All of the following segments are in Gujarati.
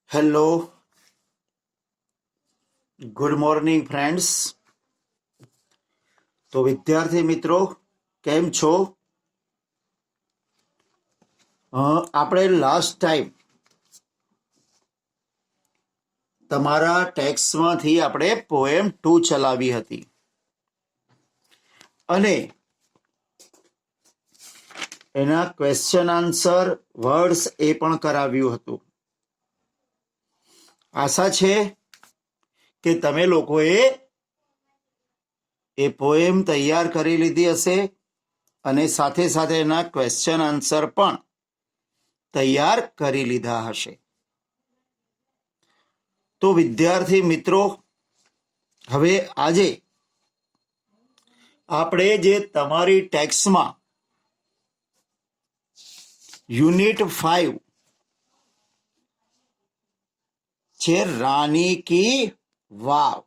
Hello, good morning friends. તો વિદ્યાર્થી મિત્રો કેમ છો? આપણે લાસ્ટ ટાઈમ તમારા ટેક્સ્ટમાંથી આપણે પોએમ 2 ચલાવી હતી અને એના ક્વેશ્ચન આન્સર વર્ડ્સ એ પણ કરાવ્યું હતું. આશા છે કે તમે લોકોએ એ પોએમ તૈયાર કરી લીધી હશે અને સાથે સાથે એના ક્વેશ્ચન આન્સર પણ તૈયાર કરી લીધા હશે. તો વિદ્યાર્થી મિત્રો, હવે આજે આપણે જે તમારી ટેક્સ્ટમાં યુનિટ 5 છે રાની કી વાવ,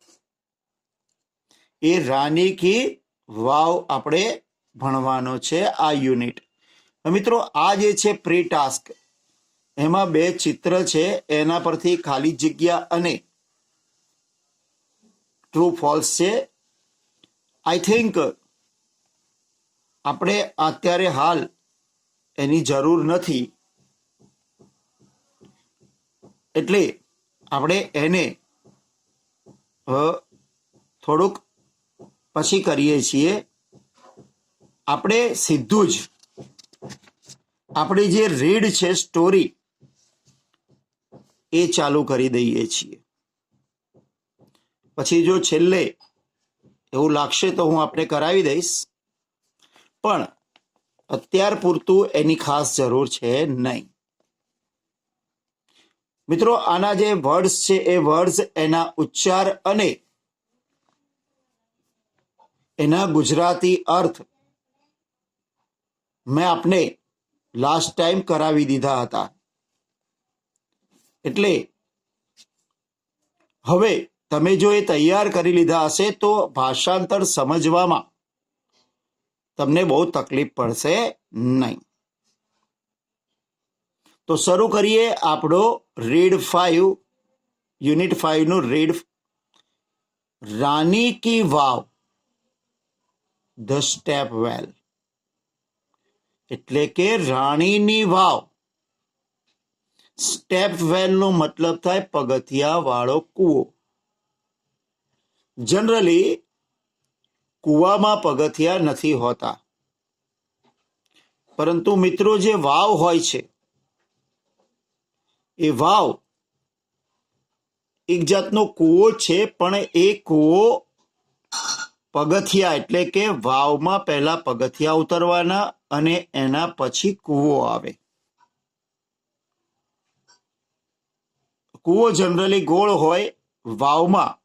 એ રાની કી વાવ આપણે ભણવાનો છે આ યુનિટ. મિત્રો, આ જે છે પ્રી ટાસ્ક, એમાં 2 ચિત્ર છે, એના પરથી ખાલી જગ્યા અને ટ્રુ ફોલ્સ છે. આઈ થિંક આપણે અત્યારે હાલ એની જરૂર નથી, એટલે આપણે એને થોડુંક પછી કરીએ છીએ. આપણે સીધું જ આપણી જે રીડ છે સ્ટોરી એ ચાલુ કરી દઈએ છીએ. પછી જો છેલ્લે એવું લાગશે તો હું આપણે કરાવી દઈશ, પણ અત્યાર પૂરતું એની ખાસ જરૂર છે નહીં. મિત્રો, આના જે વર્ડ્સ છે એ વર્ડ્સ, એના ઉચ્ચાર અને એના ગુજરાતી અર્થ મેં આપને લાસ્ટ ટાઈમ કરાવી દીધા હતા. એટલે હવે તમે જો એ તૈયાર કરી લીધા હશે તો ભાષાંતર સમજવામાં તમને બહુ તકલીફ પડશે નહીં. તો શરૂ કરીએ આપણો રીડ 5, યુનિટ 5 નું read. Rani ki Vav the stepwell, એટલે કે રાણીની વાવ. સ્ટેપ વેલ નો મતલબ થાય પગથિયા વાળો કૂવો. જનરલી કૂવામાં પગથિયા નથી હોતા, પરંતુ મિત્રો જે વાવ હોય છે એ વાવ એક જાતનો કૂવો છે, પણ એ કૂવો પગથિયા, એટલે કે વાવમાં પહેલા પગથિયા ઉતરવાના અને એના પછી કૂવો આવે. કૂવો જનરલી ગોળ હોય, વાવમાં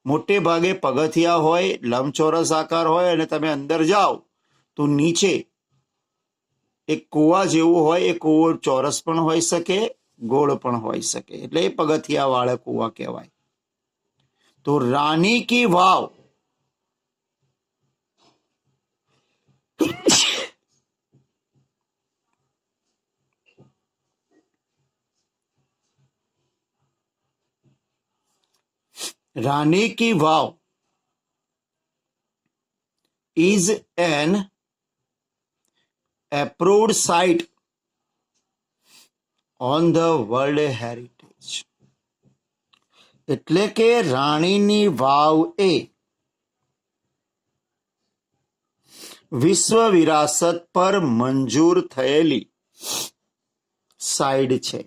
મોટે ભાગે પગથિયા હોય, લંબચોરસ આકાર હોય, અને તમે અંદર જાઓ તો નીચે એક કૂવા જેવું હોય. એ કૂવો ચોરસ પણ હોઈ શકે, ગોળ પણ હોઈ શકે, એટલે એ પગથિયા વાળા કૂવા કહેવાય. તો રાની કી વાવ રાની કી વાવ is an approved site on the World Heritage. એટલે કે રાણીની વાવ એ વિશ્વ વિરાસત પર મંજૂર થયેલી સાઇટ છે.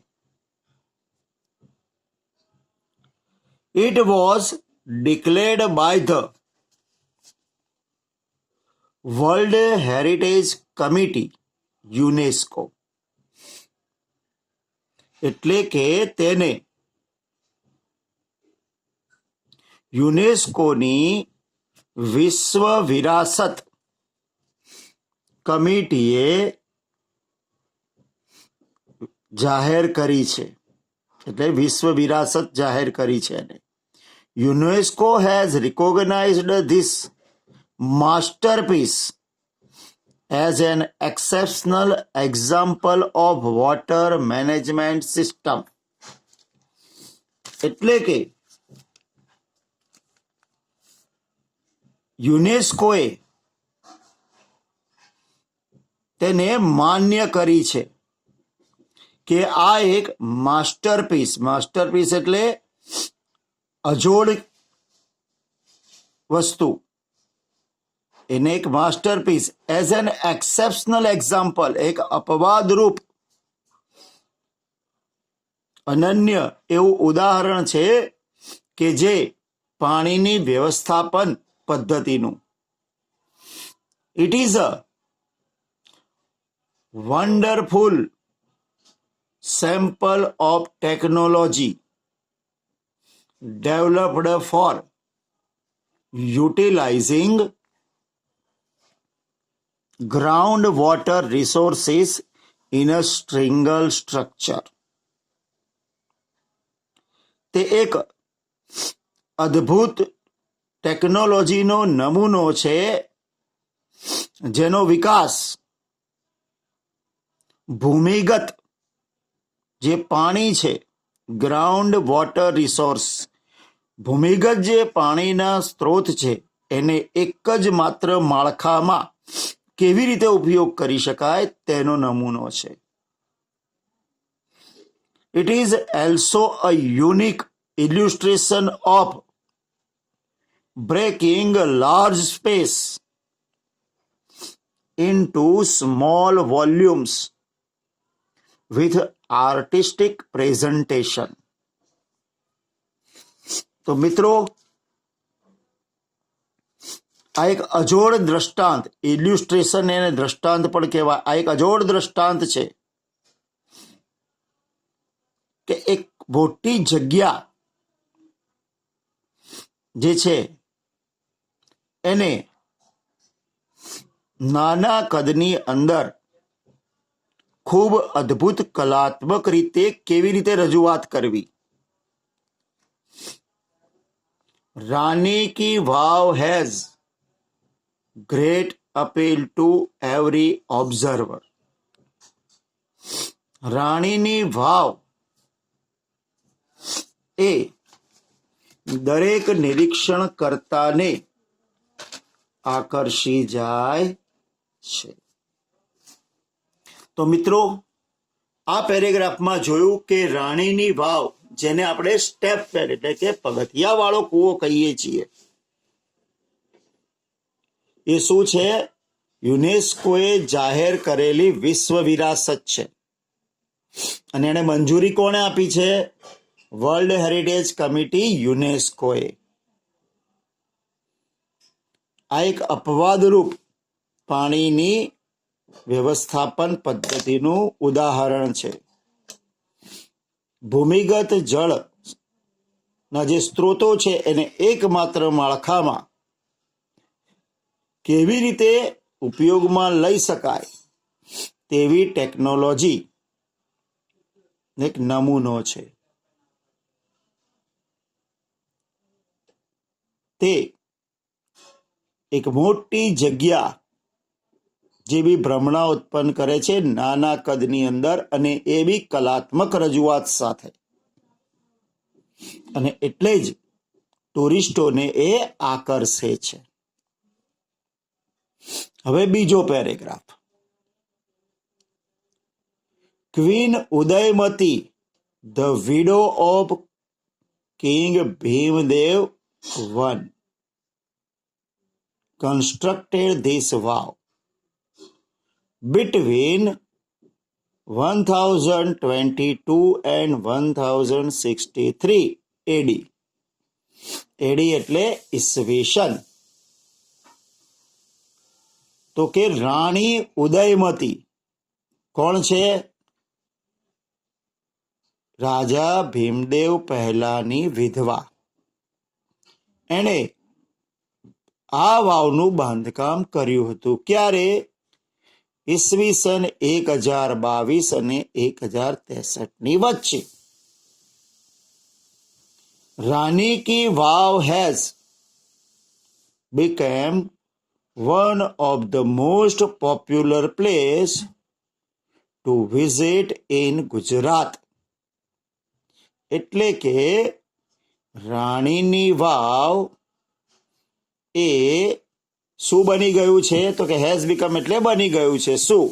It was declared by the World Heritage Committee, UNESCO. એટલે કે તેને યુનેસ્કોની વિશ્વ વિરાસત કમિટીએ જાહેર કરી છે, એટલે વિશ્વ વિરાસત જાહેર કરી છે. UNESCO has recognized this masterpiece as an exceptional example of water management system. એટલે કે યુનેસ્કોએ તેને માન્ય કરી છે કે આ એક માસ્ટરપીસ એટલે અજોડ વસ્તુ, એને એક masterpiece as an exceptional example, એક અપવાદરૂપ અનન્ય એવું ઉદાહરણ છે કે જે પાણીની વ્યવસ્થાપન પદ્ધતિનું. It is a wonderful sample of technology developed for utilizing groundwater resources in a stringal structure. તે એક અદ્ભુત ટેકનોલોજીનો નમૂનો છે જેનો વિકાસ ભૂમિગત જે પાણી છે, ગ્રાઉન્ડ વોટર રિસોર્સ, ભૂમિગત જે પાણીના સ્ત્રોત છે એને એક જ માત્ર માળખામાં કેવી રીતે ઉપયોગ કરી શકાય તેનો નમૂનો છે. It is also a unique illustration of breaking large space into small volumes with artistic presentation. તો મિત્રો, આ એક અજોડ દ્રષ્ટાંત, ઇલ્યુસ્ટ્રેશન એને દ્રષ્ટાંત પણ કહેવાય. આ એક અજોડ દ્રષ્ટાંત છે કે એક મોટી જગ્યા જે છે એને નાના કદની અંદર ખૂબ અદ્ભુત કલાત્મક રીતે કેવી રીતે રજૂઆત કરવી. Rani ki Vav has great appeal to every observer. રાણીની વાવ એ દરેક નિરીક્ષણ કર્તાને આકર્ષી જાય છે. તો મિત્રો, આ પેરેગ્રાફમાં જોયું કે રાણીની વાવ, જેને આપણે સ્ટેપ વેલ એટલે કે પગથિયા વાળો કૂવો કહીએ છીએ, એ શું છે? યુનેસ્કોએ જાહેર કરેલી વિશ્વ વિરાસત છે. અને એને મંજૂરી કોણે આપી છે? વર્લ્ડ હેરિટેજ કમિટી, યુનેસ્કોએ. આ એક અપવાદરૂપ પાણીની વ્યવસ્થાપન પદ્ધતિનું ઉદાહરણ છે. ભૂમિગત જળના જે સ્ત્રોતો છે એને એકમાત્ર માળખામાં કેવી રીતે ઉપયોગમાં લઈ શકાય તેવી ટેકનોલોજી એક નમૂનો છે. તે એક મોટી જગ્યા જે બી ભ્રમણા ઉત્પન્ન કરે છે નાના કદની અંદર, અને એ બી કલાત્મક રજૂઆત સાથે. અને એટલે જ ટુરિસ્ટોને એ આકર્ષે છે. હવે બીજો paragraph. Queen Udayamati, the widow of king Bhimdev I, constructed this vow between 1022 and 1063 AD. AD એટલે ઈસવીસન. તો કે રાણી ઉદયમતી કોણ છે? રાજા ભીમદેવ પહેલાની વિધવા. એણે આ વાવનું બાંધકામ કર્યું હતું. ક્યારે? ઈસવીસન 1022 અને 1063 વચ્ચે. રાની ki Vav has become one of the most popular place to visit in Gujarat. એટલે કે રાણીની વાવ એ શું બની ગયું છે? તો કે હેઝ બીકમ એટલે બની ગયું છે. શું?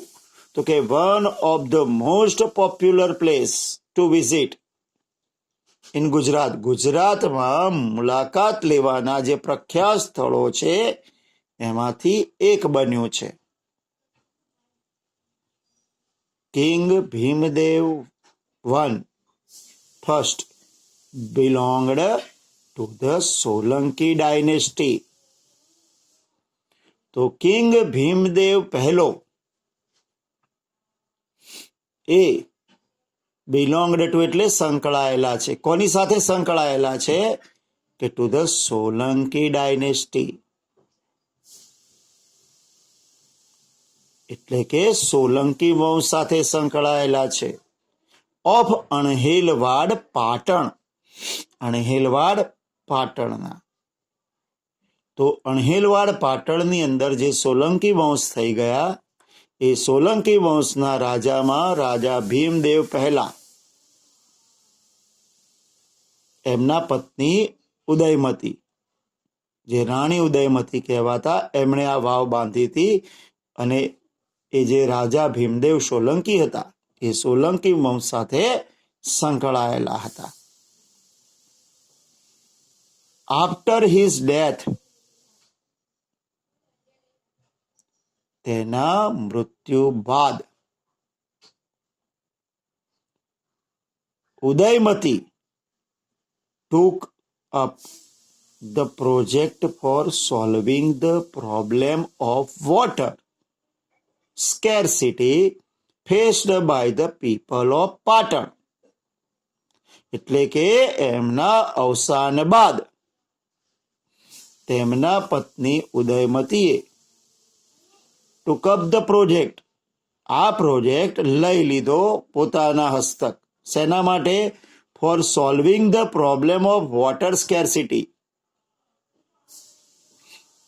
તો કે one of the most popular place to visit in Gujarat. ગુજરાતમાં મુલાકાત લેવાના જે પ્રખ્યાત સ્થળો છે એમાંથી એક બન્યું છે. King Bhimdev first belonged to the Solanki dynasty. તો કિંગ ભીમદેવ પહેલો એ બિલોંગડ ટુ એટલે સંકળાયેલા છે. કોની સાથે સંકળાયેલા છે? કે ટુ ધ સોલંકી ડાયનેસ્ટી, એટલે કે સોલંકી વંશ સાથે સંકળાયેલા છે. ઓફ અણહિલવાડ પાટણ, અણહિલવાડ પાટણના. તો અણહિલવાડ પાટણની અંદર જે સોલંકી વંશ થઈ ગયા એ સોલંકી વંશના રાજામાં રાજા ભીમદેવ પહેલા, એમના પત્ની ઉદયમતી, જે રાણી ઉદયમતી કહેવાતા, એમણે આ વાવ બાંધી હતી. અને એ જે રાજા ભીમદેવ સોલંકી હતા એ સોલંકી વંશ સાથે સંકળાયેલા હતા. આફ્ટર હિઝ ડેથ, તેના મૃત્યુ બાદ, Udayamati took up the project for solving the problem of water scarcity faced by the people of Patan. એટલે કે એમના અવસાન બાદ તેમના પત્ની ઉદયમતીએ took up the project, આ પ્રોજેક્ટ લઈ લીધો પોતાના હસ્તક. શેના માટે? For solving the problem of water scarcity,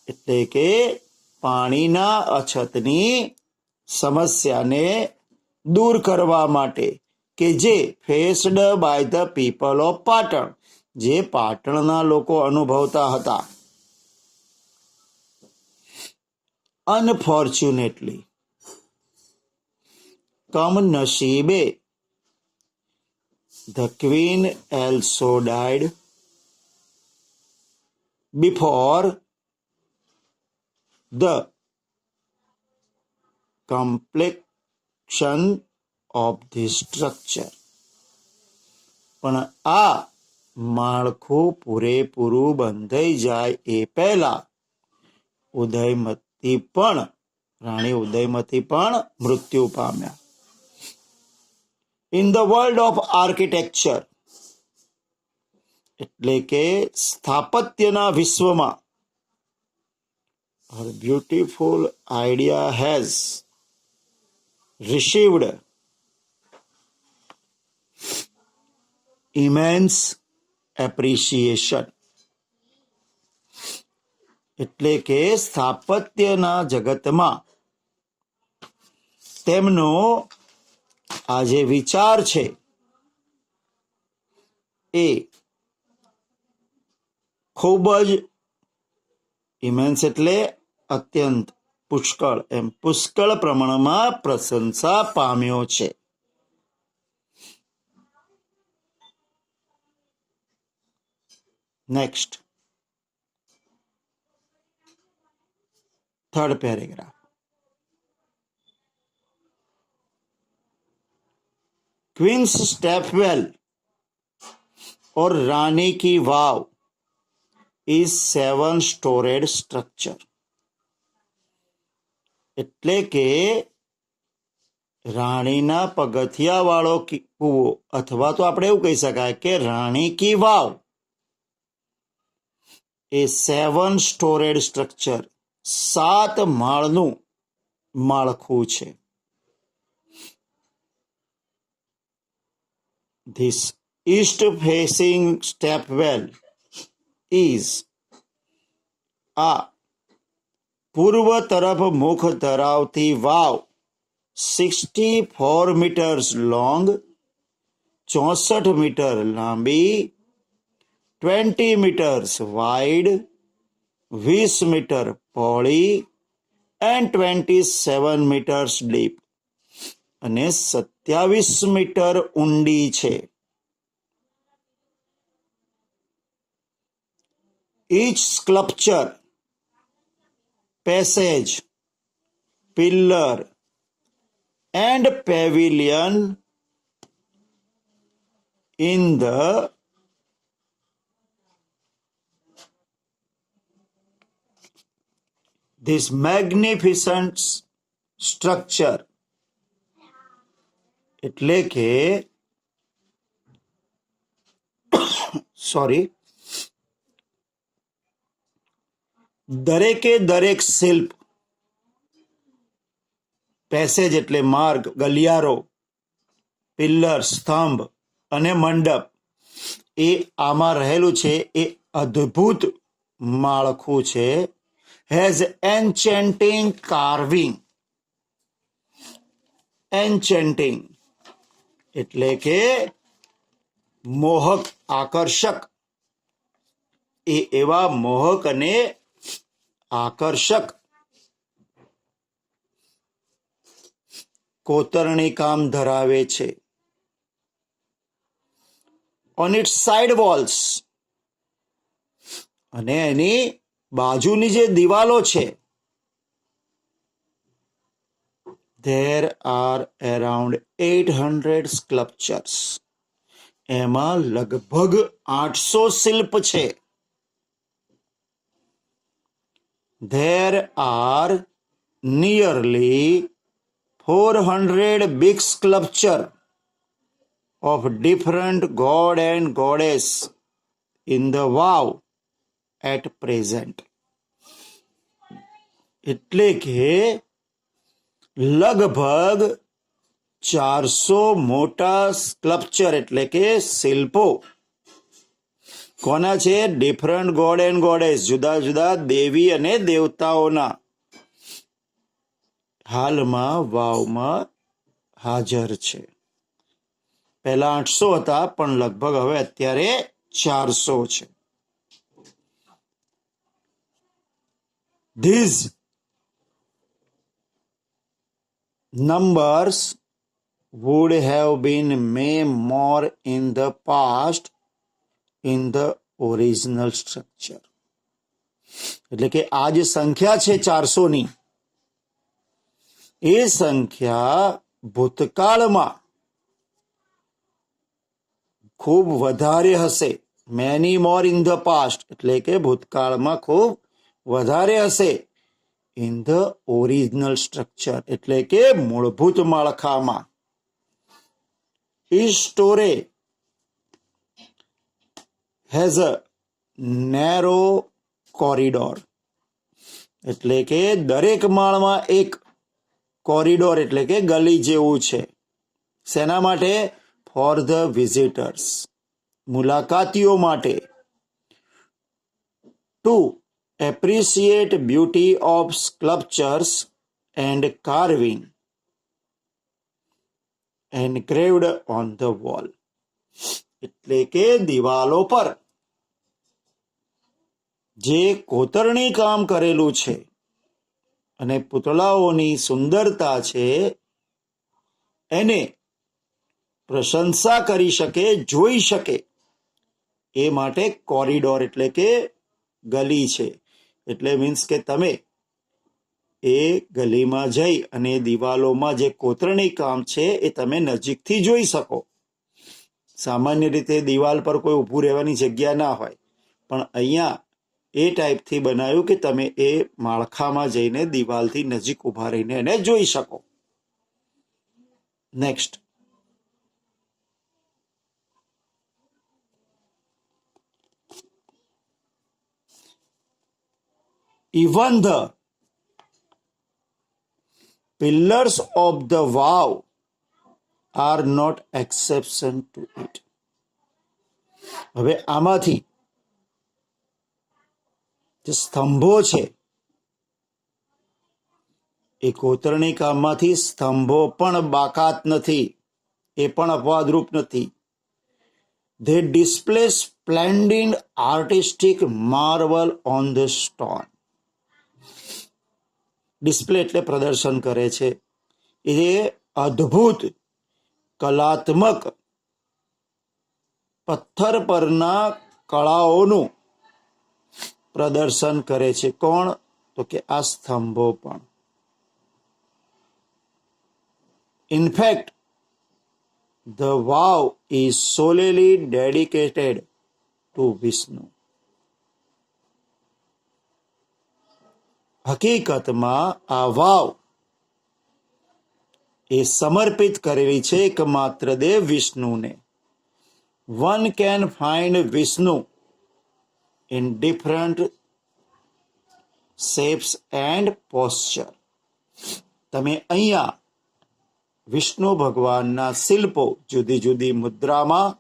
એટલે કે પાણીના અછતની સમસ્યાને દૂર કરવા માટે, કે જે faced by the people of Patan, જે પાટણના લોકો અનુભવતા હતા. અનફોર્ચ્યુનેટલી, કમનસીબે, the queen also died before the completion of the structure. પણ આ માળખું પૂરેપૂરું બંધાઈ જાય એ પહેલા રાણી ઉદયમતી પણ મૃત્યુ પામ્યા. In the world of architecture, એટલે કે સ્થાપત્યના વિશ્વમાં, her beautiful idea has received immense appreciation. એટલે કે સ્થાપત્યના જગતમાં તેમનો આ જે વિચાર છે એ ખૂબ જ, ઇમેન્સ એટલે અત્યંત, પુષ્કળ, એમ પુષ્કળ પ્રમાણમાં પ્રશંસા પામ્યો છે. Next, third paragraph. Queen's stepwell और रानी की वाव इज 7 स्टोरेड स्ट्रक्चर. એટલે કે રાણીના પગથિયા વાળો કૂવો, અથવા તો આપણે એવું કહી શકાય કે રાણી કી વાવ એ 7 સ્ટોરેડ સ્ટ્રક્ચર, 7 માળનું માળખું છે. This east-facing stepwell is, આ પૂર્વ તરફ મુખ ધરાવતી વાવ 64 meters long, 64 મીટર લાંબી, 20 meters wide, 20 meter પહોળી and 27 meters deep અને 27 મીટર ઊંડી છે. Each sculpture, passage, pillar and pavilion in this magnificent structure એટલે કે દરેકે દરેક શિલ્પ, પેસેજ એટલે માર્ગ, ગલિયારો, પિલ્લર, સ્તંભ અને મંડપ એ આમાં રહેલું છે. એ અદ્ભુત માળખું છે. Has એન્ચેન્ટિંગ carving. એન્ચેન્ટિંગ એટલે કે મોહક, આકર્ષક. એ એવા મોહક અને આકર્ષક કોતરણી કામ ધરાવે છે. ઓન ઇટ્સ સાઇડ વોલ્સ અને એની બાજુની જે દિવાલો છે, there are around 800 sculptures. એમાં લગભગ 800 શિલ્પ છે. There are nearly 400 big sculptures of different god and goddess in the wow at present. એટલે કે લગભગ 400 મોટા સ્કલ્પચર એટલે કે શિલ્પો કોના છે? ડિફરન્ટ ગોડ એન્ડ ગોડેસ, જુદા જુદા દેવી અને દેવતાઓના હાલમાં વાવમાં હાજર છે. પહેલા 800 હતા, પણ લગભગ હવે અત્યારે 400 છે. These numbers would have been way more in the past in the original structure. એટલે કે આ જે સંખ્યા છે 400 ની, એ સંખ્યા ભૂતકાળમાં ખૂબ વધારે હશે. Many more in the past એટલે કે ભૂતકાળમાં ખૂબ વધારે હશે. ઇન ધ ઓરિજિનલ સ્ટ્રક્ચર એટલે કે મૂળભૂત માળખામાં. Each storey has a narrow corridor એટલે કે દરેક માળમાં એક કોરિડોર એટલે કે ગલી જેવું છે. શેના માટે? ફોર ધ વિઝિટર્સ, મુલાકાતીઓ માટે. To appreciate beauty of sculptures and carving engraved on the wall એટલે કે દિવાલો પર જે કોતરણી કામ કરેલું છે અને પૂતળાઓની સુંદરતા છે એને પ્રશંસા કરી શકે, જોઈ શકે, એ માટે કોરિડોર એટલે કે ગલી છે. એટલે મીન્સ કે તમે એ ગલીમાં જઈ અને દિવાલોમાં જે કોતરણી કામ છે એ તમે નજીકથી જોઈ શકો. સામાન્ય રીતે દિવાલ પર કોઈ ઊભું રહેવાની જગ્યા ના હોય, પણ અહીંયા એ ટાઈપથી બનાવ્યું કે તમે એ માળખામાં જઈને દિવાલથી નજીક ઊભા રહીને એને જોઈ શકો. Next, even the pillars of the vow are not exception to it. હવે આમાંથી જે સ્તંભો છે એ કોતરણી કામમાંથી સ્તંભો પણ બાકાત નથી, એ પણ અપવાદરૂપ નથી. They display splendid artistic marvel on the stone. Display એટલે પ્રદર્શન કરે છે. એ અદ્ભુત કલાત્મક પથ્થર પરના કળાઓનું પ્રદર્શન કરે છે. કોણ? તો કે આ સ્તંભો પણ. In fact, the vow is solely dedicated to Vishnu. હકીકતમાં આ વાવ એ સમર્પિત કરેલી છે એકમાત્ર દેવ વિષ્ણુને. One can find Vishnu in different shapes and posture. તમે અહીંયા વિષ્ણુ ભગવાનના શિલ્પો જુદી જુદી મુદ્રામાં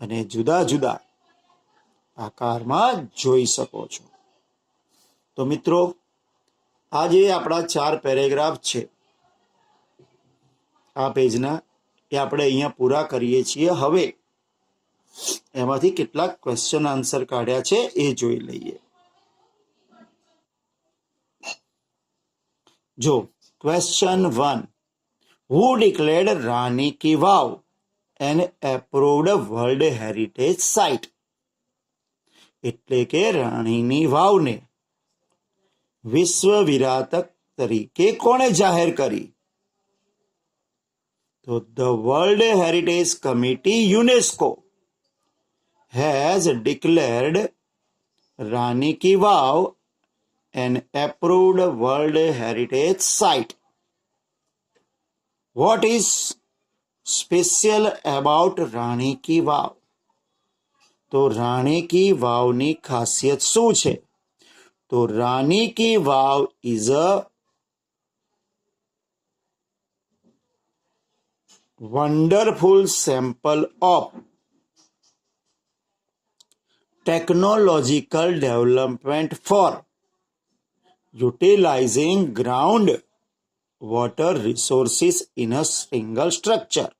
અને જુદા જુદા આકારમાં જોઈ શકો છો. તો મિત્રો, આ જે આપણા 4 પેરેગ્રાફ છે આ પેજના, એ આપણે અહીંયા પૂરા કરીએ છીએ. હવે એમાંથી કેટલાક ક્વેશ્ચન આન્સર કાઢ્યા છે એ જોઈ લઈએ. જો question 1, who declared Rani Ki Vav an approved World Heritage Site? એટલે કે રાણીની વાવને વિશ્વ વિરાસત તરીકે કોણે જાહેર કરી? તો the World Heritage Committee UNESCO has declared Rani Ki Vav an approved World Heritage Site. What is special about Rani Ki Vav? તો રાણી કી વાવની ખાસિયત શું છે? તો રાણી કી વાવ is a wonderful sample of technological development for utilizing ground water resources in a single structure.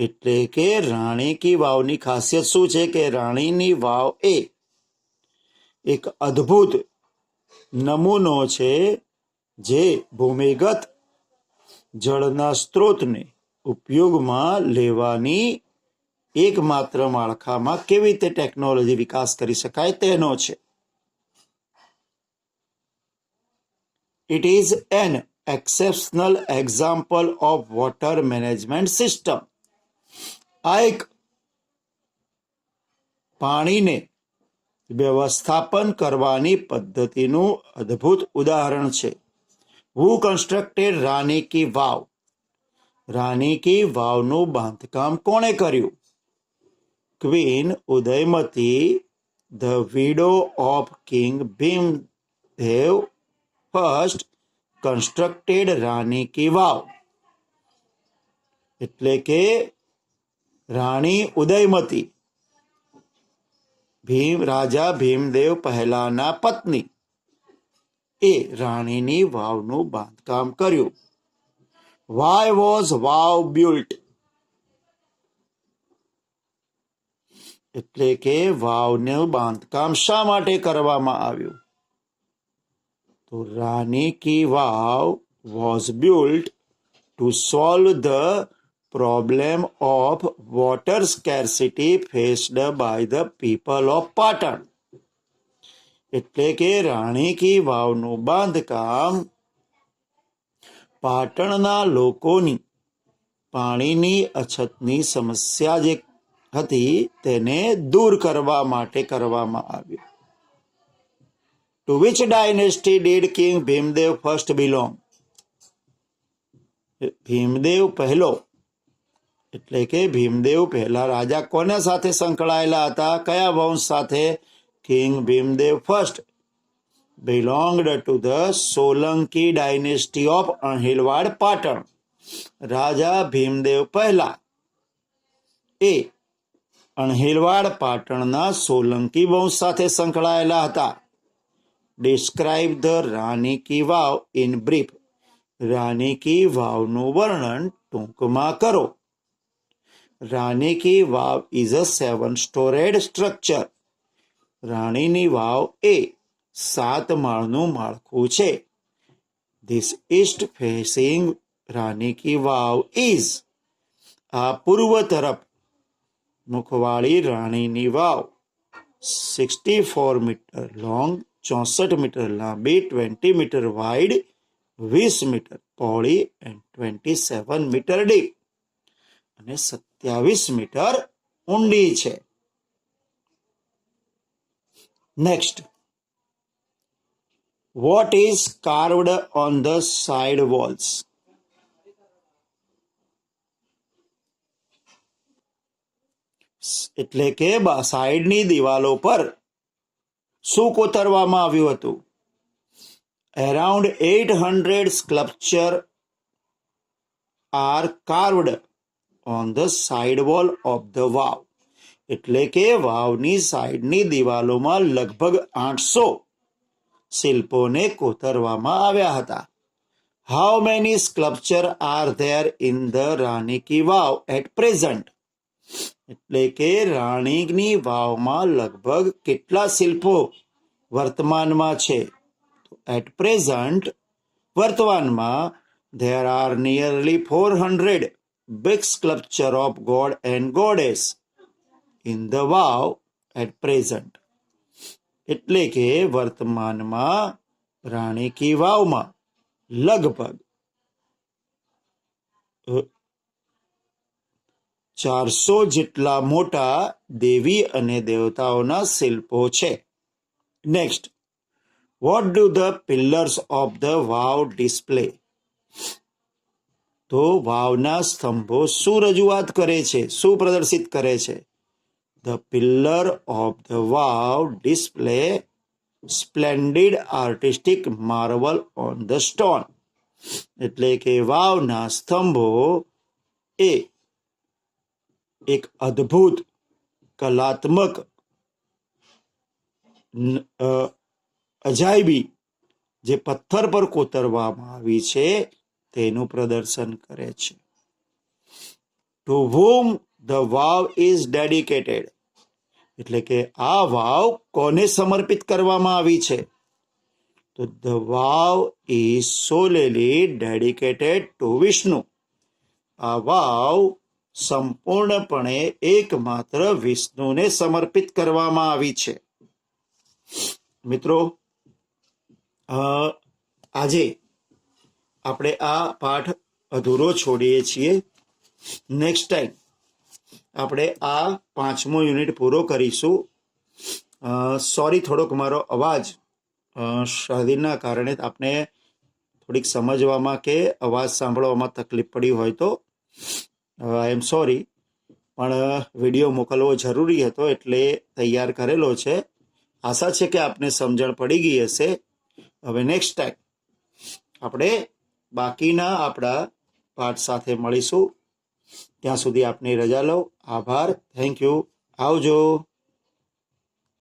એટલે કે રાણી કી વાવની ખાસિયત શું છે? કે રાણીની વાવ એ એક અદ્ભુત નમૂનો છે જે ભૂમિગત જળના સ્ત્રોતને ઉપયોગમાં લેવાની એકમાત્ર માળખામાં કેવી રીતે ટેકનોલોજી વિકાસ કરી શકાય તેનો છે. It is an exceptional example of water management system. આ એક પાણીને વ્યવસ્થાપન કરવાની પદ્ધતિનું અદ્ભુત ઉદાહરણ છે. Who constructed રાણી કી વાવ? રાણી કી વાવનું બાંધકામ કોણે કર્યું? Queen Udayamati, the widow of King Bhimdev first constructed રાણી કી વાવ. એટલે કે રાણી ઉદયમતી રાજા ભીમદેવ પહેલાના પત્ની એ રાણીની વાવનું બાંધકામ કર્યું. Why was Vav built? એટલે કે વાવનું બાંધકામ શા માટે કરવામાં આવ્યું? તો રાણી કી વાવ was built to solve the problem of water scarcity faced by the people of Patan. એટલે કે રાણી કી વાવનું બાંધકામ પાટણના લોકોની પાણીની અછતની સમસ્યા જે હતી તેને દૂર કરવા માટે કરવામાં આવ્યું. To which dynasty did King Bhimdev first belong? Bhimdev પહેલો એટલે કે ભીમદેવ પહેલા રાજા કોના સાથે સંકળાયેલા હતા? કયા વંશ સાથે? King Bhimdev first belonged to the Solanki dynasty of Anhilwad Patan. રાજા ભીમદેવ પહેલા એ અણહિલવાડ પાટણના સોલંકી વંશ સાથે સંકળાયેલા હતા. Describe the Rani ki Vav in brief. Rani ki વાવનું વર્ણન ટૂંકમાં કરો. Rani ki Vav is a 7-storied structure. રાણીની વાવ એ 7 માળનું માળખું છે. This east facing Rani ki Vav is, આ પૂર્વ તરફ મુખવાળી રાણીની વાવ 64 મીટર લોંગ, 64 મીટર લાંબી, 20 મીટર વાઇડ, 20 મીટર પહોળી એન્ડ 27 મીટર ડીપ, અને 27 મીટર ઊંડી છે. Next, what is carved on the side walls? એટલે કે સાઈડની દિવાલો પર શું કોતરવામાં આવ્યું હતું? Around 800 sculpture are carved on the side wall of the vav. એટલે કે વાવની સાઈડની દિવાલોમાં લગભગ 800 શિલ્પોને કોતરવામાં આવ્યા હતા. How many sculpture are there in the Rani ki Vav at present? એટલે કે રાણીની વાવમાં લગભગ કેટલા શિલ્પો વર્તમાનમાં છે? એટ પ્રેઝન્ટ, વર્તમાનમાં, there are nearly 400 big sculpture of god and goddess in the wow at present. એટલે કે વર્તમાનમાં રાણી કી વાવમાં લગભગ 400 જેટલા મોટા દેવી અને દેવતાઓના શિલ્પો છે. Next, what do the pillars of the vav display? તો વાવના સ્તંભો શું રજૂઆત કરે છે, શું પ્રદર્શિત કરે છે? The pillar of the vav display splendid artistic marvel on the stone. એટલે કે વાવના સ્તંભો એ એક અદ્ભુત કલાત્મક અજાયબી જે પથ્થર પર કોતરવામાં આવી છે તેનું પ્રદર્શન કરે છે. To whom the vav is dedicated? એટલે કે આ વાવ કોને સમર્પિત કરવામાં આવી છે? તો the vav is solely dedicated to Vishnu. આ વાવ સંપૂર્ણપણે એકમાત્ર વિષ્ણુને સમર્પિત કરવામાં આવી છે. મિત્રો, આજે આપણે આ પાઠ અધૂરો છોડીએ છીએ. નેક્સ્ટ ટાઈમ આપણે આ 5મો યુનિટ પૂરો કરીશું. સોરી, થોડોક મારો અવાજ શરદીના કારણે આપને થોડીક સમજવામાં કે અવાજ સાંભળવામાં તકલીફ પડી હોય તો આઈ એમ સોરી, પણ વિડીયો મોકલવો જરૂરી હતો એટલે તૈયાર કરેલો છે. આશા છે કે આપને સમજણ પડી ગઈ હશે. હવે નેક્સ્ટ ટાઈમ આપણે બાકીના આપણા પાઠ સાથે મળીશું. ત્યાં સુધી આપની રજા લો. આભાર. Thank you. આવજો.